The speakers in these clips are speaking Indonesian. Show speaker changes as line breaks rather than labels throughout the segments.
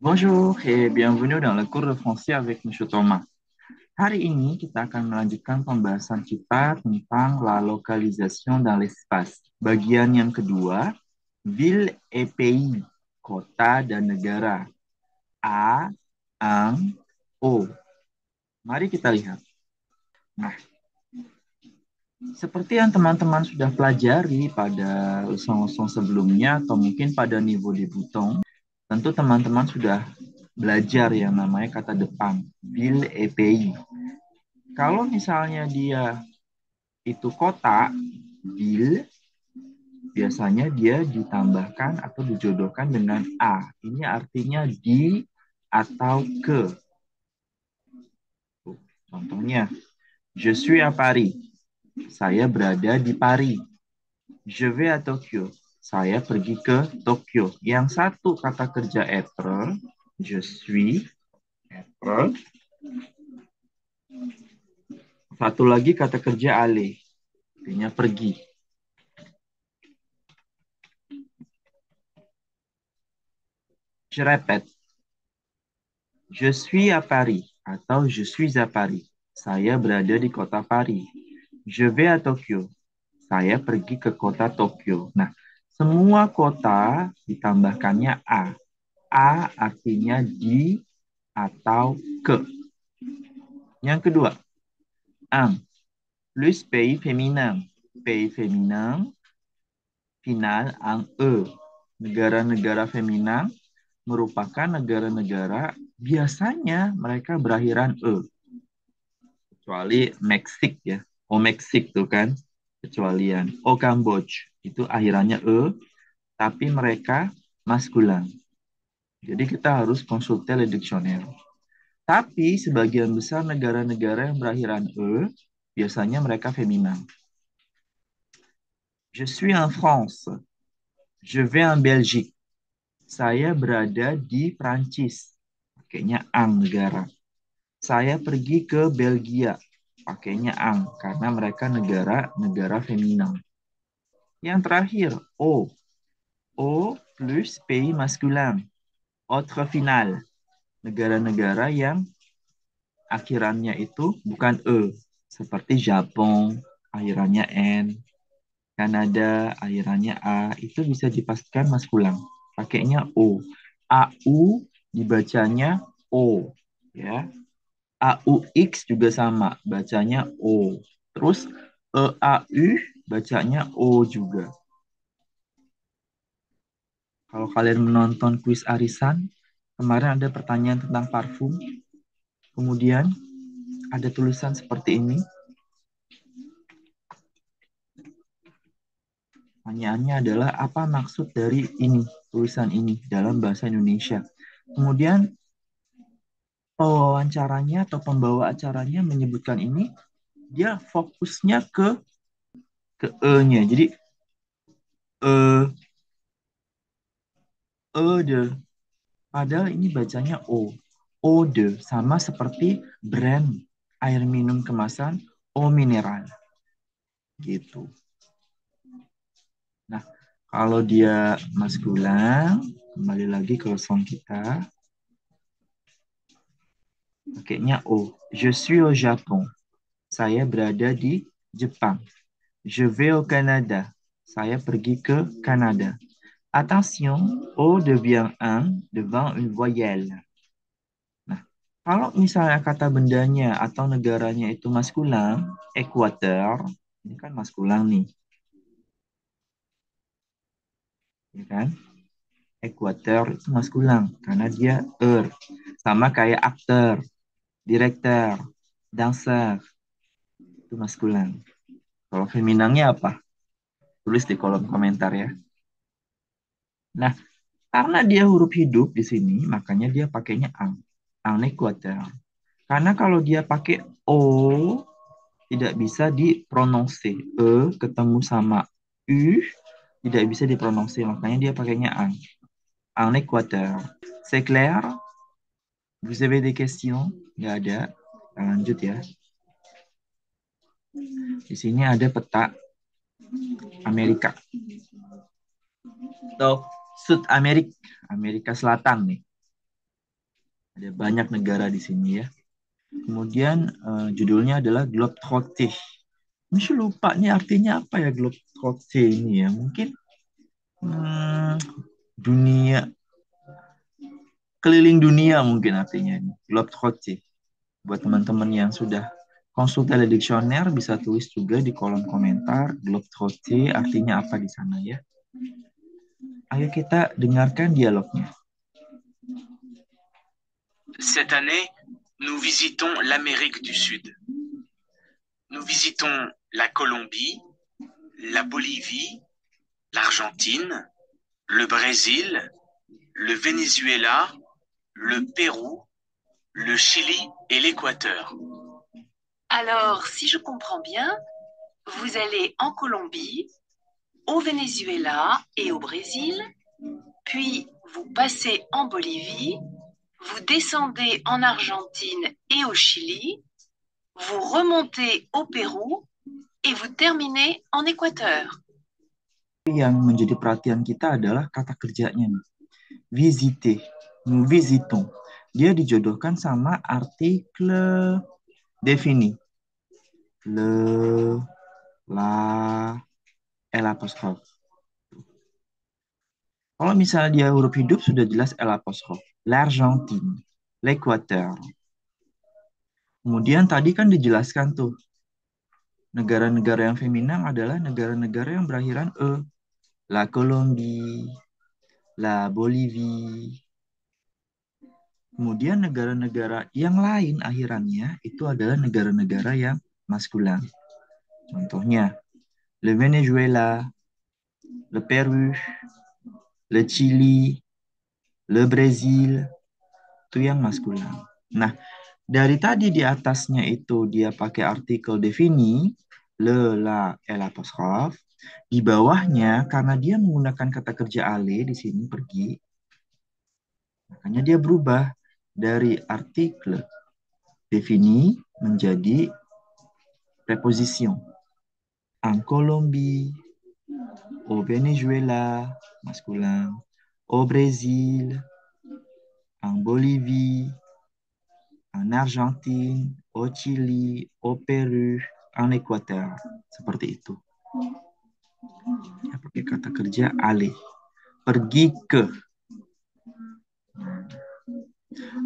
Bonjour et bienvenue dans le cours de français avec Monsieur Thomas. Hari ini kita akan melanjutkan pembahasan kita tentang la localisation dans l'espace. Bagian yang kedua, ville et pays, kota dan negara. A, ang, O. Mari kita lihat. Nah, seperti yang teman-teman sudah pelajari pada leson-leson sebelumnya atau mungkin pada niveau debutant, tentu teman-teman sudah belajar yang namanya kata depan, ville et pays. Kalau misalnya dia itu kota, ville, biasanya dia ditambahkan atau dijodohkan dengan a. Ini artinya di atau ke. Contohnya, je suis à Paris. Saya berada di Paris. Je vais à Tokyo. Saya pergi ke Tokyo. Yang satu kata kerja être, je suis, être. Satu lagi kata kerja aller, artinya pergi. Je répète, je suis à Paris atau je suis à Paris. Saya berada di kota Paris. Je vais à Tokyo. Saya pergi ke kota Tokyo. Nah, semua kota ditambahkannya a. A artinya di atau ke. Yang kedua, un plus pays féminin. Pays féminin final ang e. Negara-negara feminin merupakan negara-negara biasanya mereka berakhiran e. Kecuali Meksik ya. O Meksik tuh kan. Kecualian. O Kamboja itu akhirannya e, tapi mereka maskulan. Jadi kita harus konsulter le dictionnaire. Tapi sebagian besar negara-negara yang berakhiran e, biasanya mereka feminin. Je suis en France. Je vais en Belgique. Saya berada di Prancis. Pakainya ang negara. Saya pergi ke Belgia. Pakainya ang karena mereka negara feminin. Yang terakhir, O. O plus pays masculin. Autre final. Negara-negara yang akhirannya itu bukan E. Seperti Jepang, akhirannya N. Kanada, akhirannya A. Itu bisa dipastikan maskulan. Pakainya O. AU dibacanya O. Ya. AUX juga sama, bacanya O. Terus EAU bacanya O juga. Kalau kalian menonton kuis arisan, kemarin ada pertanyaan tentang parfum. Kemudian ada tulisan seperti ini. Pertanyaannya adalah apa maksud dari ini, tulisan ini dalam bahasa Indonesia. Kemudian pewawancaranya atau pembawa acaranya menyebutkan ini, dia fokusnya ke E-nya. Jadi E, de. Padahal ini bacanya O. Ode, sama seperti brand air minum kemasan O Mineral. Gitu. Nah, kalau dia maskulan, kembali lagi ke song kita. Pakainya O. Je suis au Japon. Saya berada di Jepang. Je vais au Canada. Saya pergi ke Kanada. Attention, O devient un devant une voyelle. Nah, kalau misalnya kata bendanya atau negaranya itu maskulan, Equator, ini kan maskulan nih, ya kan? Equator itu maskulan karena dia sama kayak aktor, direktur, dancer, itu maskulan. Kalau feminangnya apa? Tulis di kolom komentar ya. Nah, karena dia huruf hidup di sini, makanya dia pakainya ang Equator. Karena kalau dia pakai O, tidak bisa diprononsi. Ketemu sama U, tidak bisa diprononsi. Makanya dia pakainya ang Equator. C'est clair? Vous avez des questions? Nggak ada. Kita lanjut ya. Di sini ada peta Amerika. Atau Sud Amerika, Amerika Selatan nih. Ada banyak negara di sini ya. Kemudian judulnya adalah Globetrotter. Masih lupa nih artinya apa ya Globetrotter ini ya. Mungkin hmm, dunia, keliling dunia mungkin artinya ini. Globetrotter. Buat teman-teman yang sudah konsul dictionnaire bisa tulis juga di kolom komentar Globetrotter artinya apa di sana ya. Ayo kita dengarkan dialognya.
Cette année, nous visitons l'Amérique du Sud. Nous visitons la Colombie, la Bolivie, l'Argentine, le Brésil, le Venezuela, le Pérou, le Chili et l'Équateur. Alors, si je comprends bien, vous allez en Colombie, au Venezuela et au Brésil, puis vous passez en Bolivie, vous descendez en Argentine et au Chili, vous remontez au Pérou et vous terminez en Équateur.
Yang menjadi perhatian kita adalah kata kerjanya nih. Visiter, nous visitons. Dia dijodohkan sama artikel défini. Le, la, l'apostrophe. Kalau misalnya dia huruf hidup sudah jelas l'apostrophe. L'Argentine, l'Équateur. Kemudian tadi kan dijelaskan tuh, negara-negara yang feminan adalah negara-negara yang berakhiran E. La Colombie, la Bolivie. Kemudian negara-negara yang lain akhirannya itu adalah negara-negara yang maskulan. Contohnya, le Venezuela, le Peru, le Chili, le Brésil, itu yang maskulan. Nah, dari tadi di atasnya itu dia pakai artikel defini, le, la, el apostrophe. Di bawahnya, karena dia menggunakan kata kerja ale di sini pergi, makanya dia berubah dari artikel defini menjadi preposition. En Colombie, au Venezuela, masculin, au Brésil, en Bolivie, en Argentine, au Chili, au Peru, en Équateur. Seperti itu. Ya, pakai kata kerja aller. Pergi ke.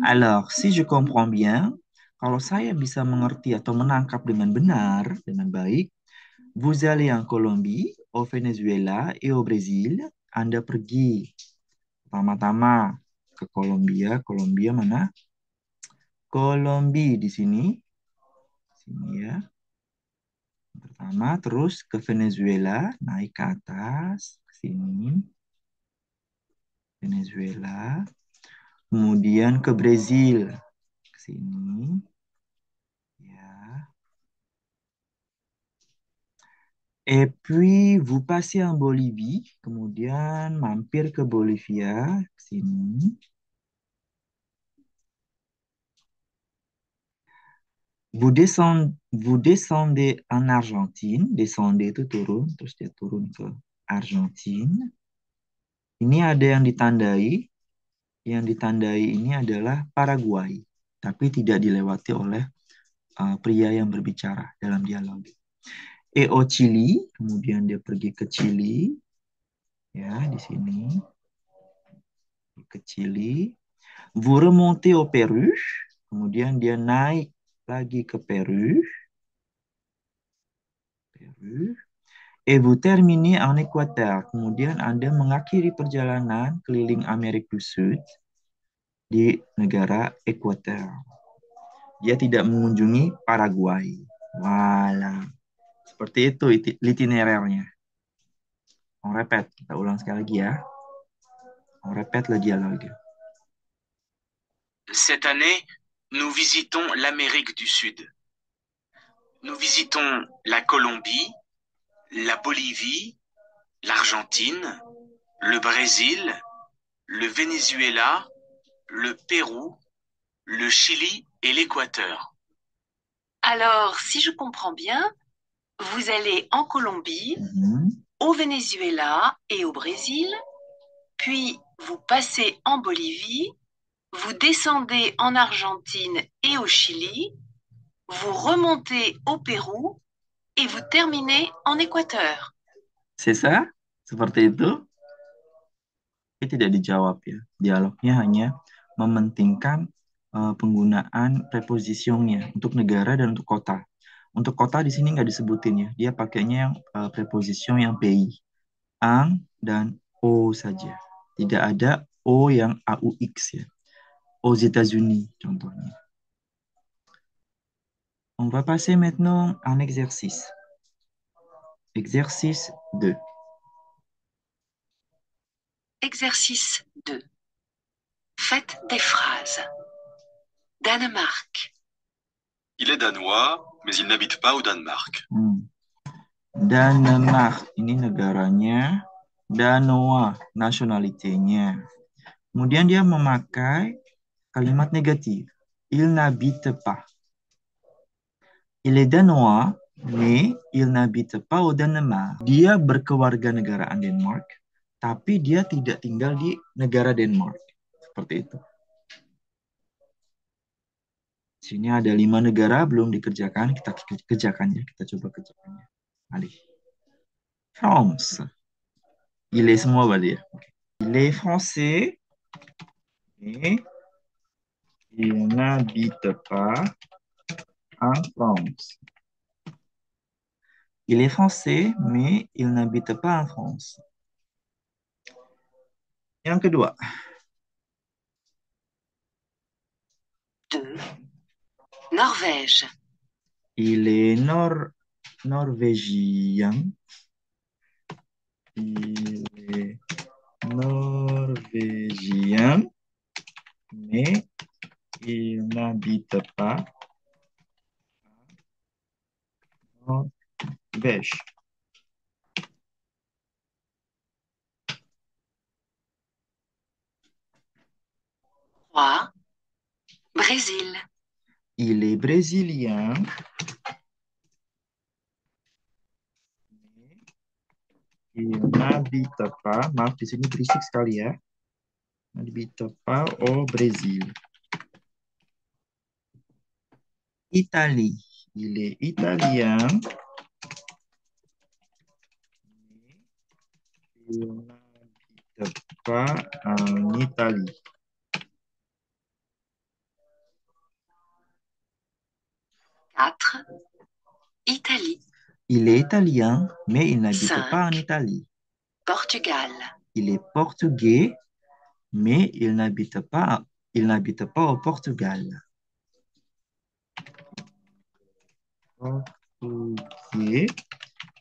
Alors, si je comprends bien, kalau saya bisa mengerti atau menangkap dengan benar, dengan baik, vous allez en Colombie, au Venezuela, et au Brésil. Anda pergi pertama-tama ke Kolombia. Kolombia mana? Kolombi di sini. Sini ya. Pertama, terus ke Venezuela, naik ke atas, ke sini. Venezuela. Kemudian ke Brazil, ke sini. Ya. Et puis, vous passez en Bolivie, kemudian mampir ke Bolivia, ke sini. Vous descendez en Argentine, descendez itu turun, terus dia turun ke Argentine. Ini ada yang ditandai ini adalah Paraguay, tapi tidak dilewati oleh pria yang berbicara dalam dialog. Et au Chili, kemudian dia pergi ke Chili, ya di sini, ke Chili. Vous remontez au Peru, kemudian dia naik lagi ke Peru. Peru. Et vous terminez en Équateur. Kemudian Anda mengakhiri perjalanan keliling Amerika du Sud di negara Équateur. Dia tidak mengunjungi Paraguay. Wala. Seperti itu itinerarnya. On répète, kita ulang sekali lagi ya. On répète le dialogue.
Cette année, nous visitons l'Amérique du Sud. Nous visitons la Colombie, la Bolivie, l'Argentine, le Brésil, le Venezuela, le Pérou, le Chili et l'Équateur. Alors, si je comprends bien, vous allez en Colombie, au Venezuela et au Brésil, puis vous passez en Bolivie,
vous descendez en Argentine et au Chili, vous remontez au Pérou et vous terminez en Équateur.
C'est ça? Seperti itu? Tapi tidak dijawab ya. Dialognya hanya mementingkan penggunaan prepositionnya untuk negara dan untuk kota. Untuk kota di sini nggak disebutin ya. Dia pakainya yang preposition yang pays. Ang dan O saja. Tidak ada O yang AUX ya. Aux États-Unis contohnya. On va passer maintenant à un exercice. Exercice 2.
Exercice 2. Faites des phrases. Danemark.
Il est danois, mais il n'habite pas au Danemark.
Danemark, ini negaranya. Danois, nationalité-nya. Kemudian dia memakai kalimat negatif. Il n'habite pas. Il est danois, mais il n'habite pas au Danemark. Dia berkewarganegaraan Denmark, tapi dia tidak tinggal di negara Denmark. Seperti itu. Sini ada 5 negara belum dikerjakan. Kita kerjakan ya. Kita coba kerjakannya. Allez. France. Il est semua berarti ya. Il est français. Et il n'habite pas en France. Il est français, mais il n'habite pas en France. Yang kedua.
2. Norvège.
Il est norvégien. Il est norvégien, mais il n'habite pas en Norvège.
Brésil.
Il est brésilien. Il n'habite pas, maaf di sini berisik sekali ya. N'habite pas au Brésil. Italie. Il est italien. Il n'habite pas en Italie.
4. Italie.
Il est italien, mais il n'habite
5.
pas en Italie.
Portugal.
Il est portugais, mais il n'habite pas au Portugal. Portugais,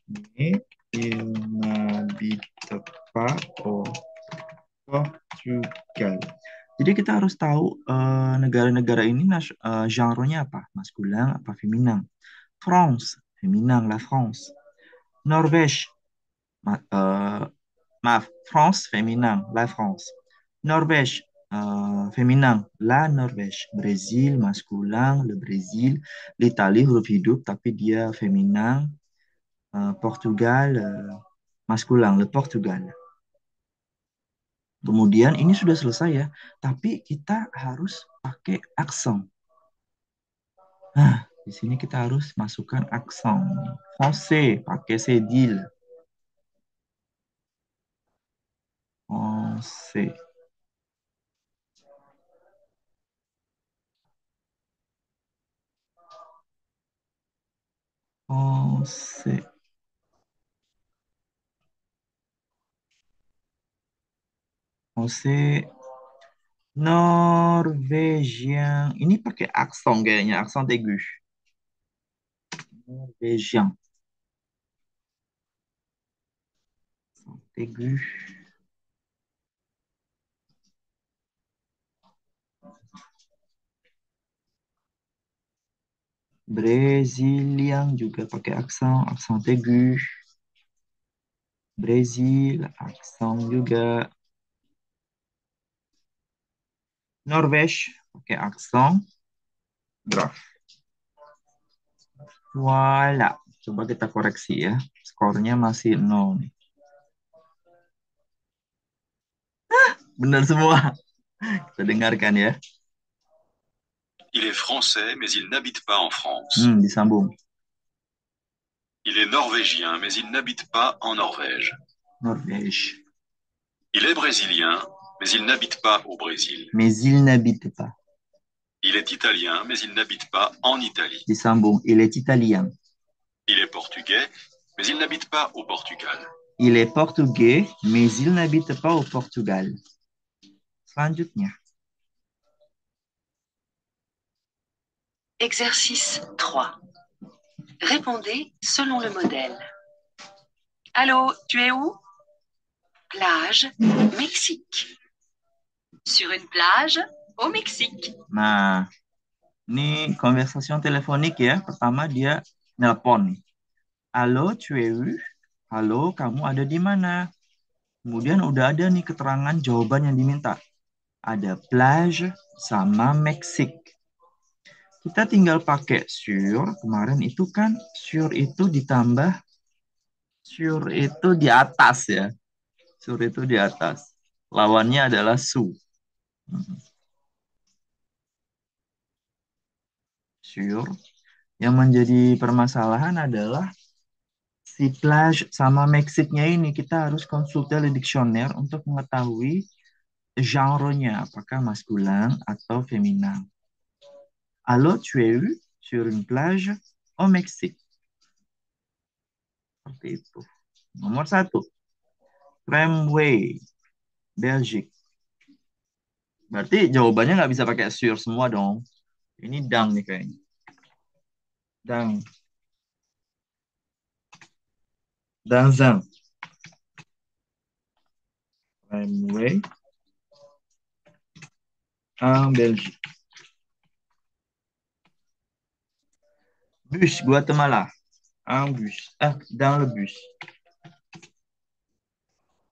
mais il n'habite pas au Portugal. Jadi kita harus tahu negara-negara ini genre-nya apa? Maskulin apa feminin? France, feminin, la France. Norvège, maaf, France, feminin, la France. Norvège, feminin, la Norvège. Brésil, maskulin, le Brésil. L'Italie, huruf hidup, tapi dia feminin. Portugal, maskulin, le Portugal. Kemudian ini sudah selesai ya, tapi kita harus pakai aksen. Nah, di sini kita harus masukkan aksen. Français, pakai cédille. Français. Français. Français. Norvégien. Ini pakai aksen kayaknya, aksen aigu. Norvégien. Aksen aigu. Brésilien juga pakai aksen aigu. Brésil, aksen juga. Norvège, pakai aksen grave. Voilà. Coba kita koreksi ya. Skornya masih 0 nih. Benar semua. Kita dengarkan ya.
Il est français, mais il n'habite pas en France.
Disambung.
Il est norvégien, mais il n'habite pas en Norvège.
Norvège.
Il est brésilien, mais il n'habite pas au Brésil.
Mais il n'habite pas.
Il est italien, mais il n'habite pas en Italie.
Disambung. Il est italien.
Il est portugais, mais il n'habite pas au Portugal.
Il est portugais, mais il n'habite pas au Portugal. Selanjutnya.
Exercice 3. Répondez selon le modèle. Allô, tu es où? Plage, Mexique. Sur une plage au Mexique.
Nah, ini conversation teleponik ya. Pertama dia nelpon nih. Halo, tu es où? Halo, kamu ada di mana? Kemudian udah ada nih keterangan jawaban yang diminta. Ada plage sama Meksik. Kita tinggal pakai sur. Kemarin itu kan sur itu ditambah sur itu di atas ya. Sur itu di atas. Lawannya adalah su. Sur. Yang menjadi permasalahan adalah si plage sama Meksiknya ini kita harus konsultasi di dictionnaire untuk mengetahui genre-nya, apakah maskulin atau feminin. Allô, tu es où? Sur une plage au Mexique. Seperti itu. Nomor 1. Tramway, Belgique. Berarti jawabannya nggak bisa pakai sur semua dong. Ini dang nih kayaknya. Dang. Danzang. Tramway. En Belgique. Bus, Guatemala. Un bus. Dans le bus.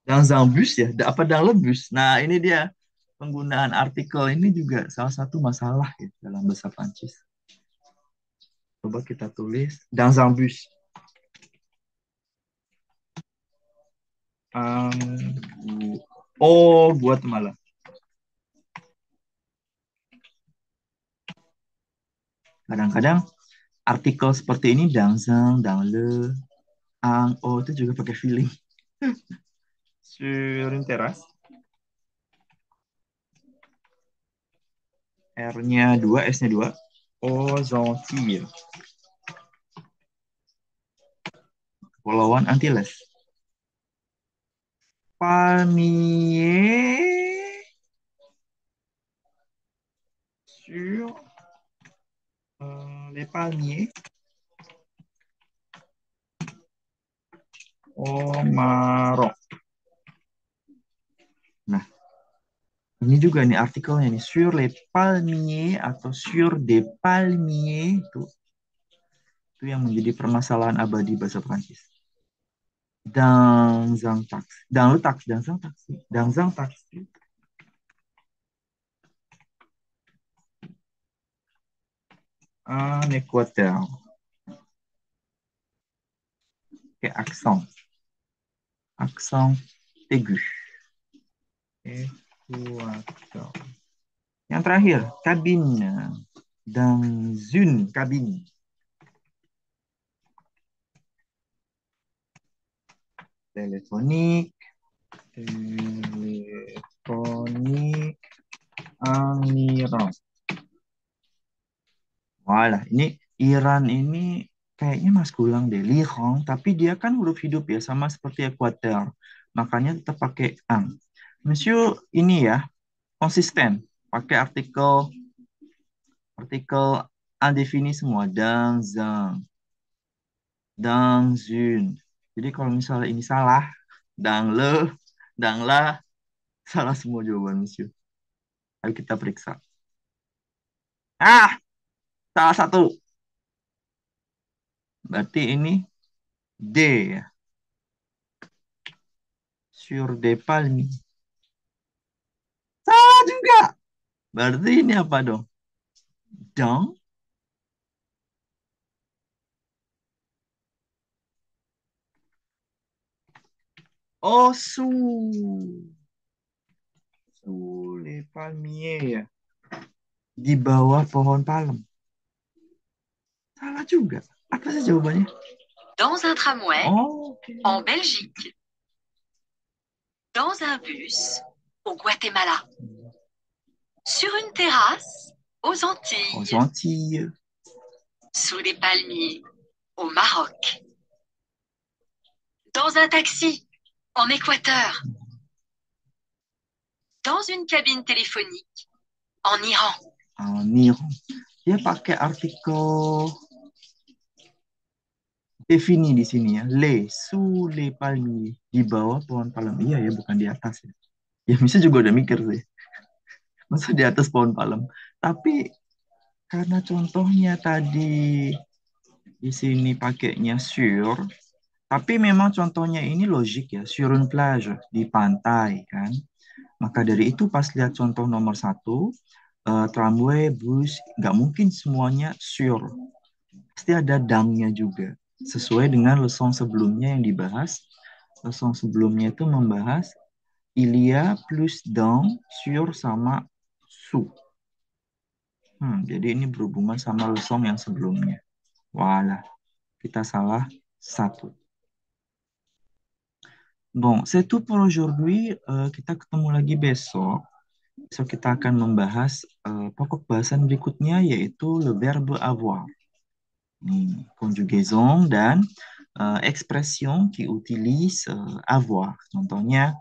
Dans un bus ya? Apa dans le bus? Nah, ini dia. Penggunaan artikel ini juga salah satu masalah ya dalam bahasa Prancis. Coba kita tulis dans un bus. Guatemala. Kadang-kadang artikel seperti ini dans un, dans le, itu juga pakai feeling. Sur une terrasse. R-nya 2, S-nya 2. Aux Antilles. Kepulauan Antilles. Palmier sur les palmiers au Maroc. Nah, ini juga nih artikelnya nih sur les palmiers atau sur des palmiers itu yang menjadi permasalahan abadi bahasa Prancis. Dans un taxi, dans le taxi, dans un taxi, dans un taxi. En Équateur. Oke, accent aigu. Équateur. Yang terakhir, cabine. Dans une cabine. Téléphonique en Iran. Walah, ini Iran ini kayaknya maskulang deh, Lihong, tapi dia kan huruf hidup ya, sama seperti Equateur. Makanya tetap pakai ang. Monsieur ini ya, konsisten. Pakai artikel indefini semua. Dans un. Dans une. Jadi kalau misalnya ini salah, dans le, dans la, salah semua jawaban, Monsieur. Ayo kita periksa. Salah satu. Berarti ini D ya. Sur des palmis. Salah juga. Berarti ini apa dong? Dans. Oh, su. les palmiers di bawah pohon palem. Salah juga. Apa sih jawabannya?
Dans un tramway
Oh, oke.
en Belgique. Dans un bus au Guatemala. Sur une terrasse aux
Aux
Antilles.
Antilles.
Sous des palmiers au Maroc. Dans un taxi en Équateur. Dans une cabine téléphonique en Iran.
En Iran. Dia pakai artikel defini di sini ya. Sous les palmiers. Di bawah pohon palem. Iya ya, bukan di atas ya. Ya, misalnya juga udah mikir sih. Masa di atas pohon palem. Tapi karena contohnya tadi di sini pakainya sur, tapi memang contohnya ini logik ya, sur une plage, di pantai kan. Maka dari itu pas lihat contoh nomor satu, tramway, bus, nggak mungkin semuanya sur. Pasti ada dangnya juga. Sesuai dengan leson sebelumnya yang dibahas. Leson sebelumnya itu membahas il y a plus d'un sur sama sous. Jadi ini berhubungan sama leson yang sebelumnya. Walah, kita salah satu. Bon, c'est tout pour aujourd'hui. Kita ketemu lagi besok. Besok kita akan membahas pokok bahasan berikutnya yaitu le verbe avoir. Conjugaison dan expression qui utilise avoir. Contohnya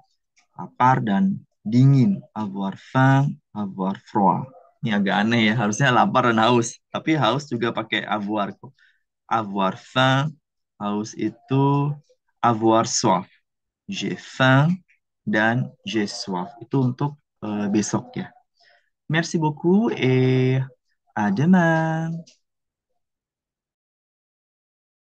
lapar dan dingin. Avoir faim, avoir froid. Ini agak aneh ya, harusnya lapar dan haus. Tapi haus juga pakai avoir kok. Avoir faim, haus itu avoir soif. J'ai faim dan j'ai soif. Itu untuk besok ya. Merci beaucoup et à demain.